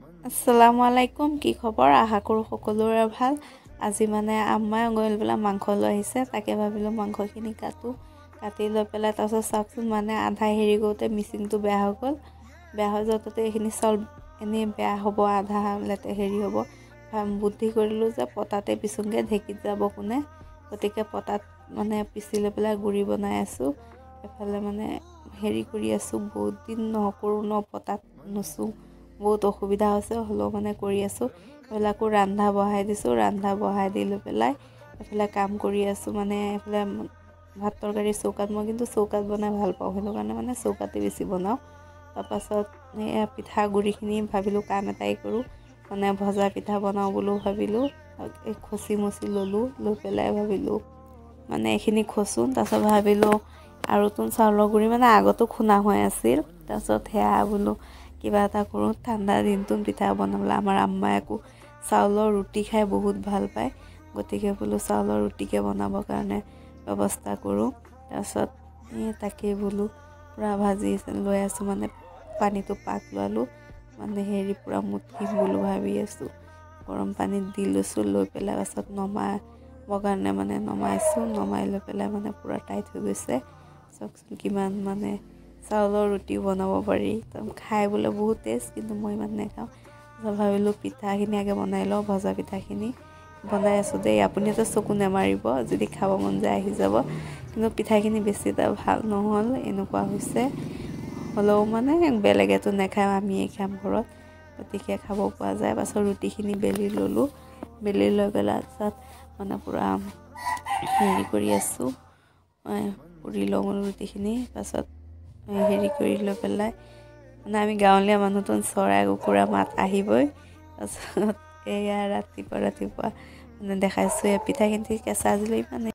আসসালামু আলাইকুম কি খবৰ আশা কৰো সকলোৰে ভাল আজি মানে আম্মাই গইল বলা মাংস লৈ আহিছে তাকে ভাবিলো মাংসখিনি কাটি লৈ পেলাই তাছত চাকচোন মানে আধা হেৰি গতে মিচিংটো বেয়া হৈ গল বেয়া হৈ যাওঁতে এইখিনি চল এনে বেয়া হ'ব আধা লেতে হেৰি হ'ব বুদ্ধি কৰিলো যে পতাতে পিছুংগে ঢেকিত যাব কোনে গতিকে পতাত মানে পিছি লৈ পেলাই গুৰি বনাই আছো এফালে মানে হেৰি কৰি আছো বহুত দিন নকৰো ন পতাত নসু বহুত অসুবিধা আছে হলো মানে কৰি আছো এলাকো ৰান্ধা বহাই দিছো ৰান্ধা বহাই দিলৈ পেলাই এফালে কাম কৰি আছো মানে এফালে ভাত তৰকাৰী চৌকাত মই কিন্তু চৌকাত বনাই ভাল পাওঁ হেনো কাৰণে মানে চৌকাতে বেছি বনাও তাৰপাছত এই পিঠা গুৰিখিনি ভাবিলো কাম এটাই কৰো মানে ভজা পিঠা বনাও বুলো ভাবিলো খসি মসি ললো লৈ পেলাই ভাবিলো মানে এখিনি খসুন তাৰছত ভাবিলো আৰু তুন চাউলৰ গুৰি মানে আগতো খুনা হৈ আছিল তাৰছত হেয়া বুলো কিবা এটা কৰো ঠাণ্ডা দিনটো পিঠা বনাবলা আমাৰ আম্মাইকো চাউলৰ ৰুটি খাই বহুত ভাল পায় গতিকে বুলো চাউলৰ ৰুটিকে বনাবৰ কাৰণে ব্যৱস্থা কৰো তাৰছত তাকে বুলো পুৰা ভাজি লৈ আছো মানে পানীটো পাক লালো মানে হেৰি পুৰা মুঠি বুলো ভাবি আছো গৰম পানীত দি লৈছো লৈ পেলাই পাছত নমাই বগানে মানে নমাইছো নমাই লৈ পেলাই মানে পুৰা টাইট হৈ গৈছে চকচোন কিমান মানে চাউলৰ ৰুটি বনাব পাৰি খাই বলে বহুত টেষ্ট কিন্তু মই ইমান নেখাও ভাবিলো পিঠাখিনি আগে বনাই লও ভজা পিঠাখিনি বনাই আছো দেই আপুনি তো চকু নেমাৰিব যদি খাব মন যায় আহি যাব কিন্তু পিঠাখিনি বেছি এটা ভাল নহল এনেকুৱা হৈছে হলো মানে বেলেগেতো নেখায় আমিয়ে খাম ঘৰত গতিকে খাব পোৱা যায় পাছত ৰুটিখিনি বেলি ললো বেলি লৈ পেলাই তাত মানে পুৰা হেৰি কৰি আছো পুৰি লওঁ ৰুটিখিনি পাছত হেৰি কৰি লৈ পেলাই মানে আমি গাঁৱলীয়া মানুহটো চৰাই কুকুৰা মাত আহিবই তাৰছত এয়া ৰাতিপুৱা মানে দেখাইছো পিঠাখিনি কেঁচা আজিলৈ মানে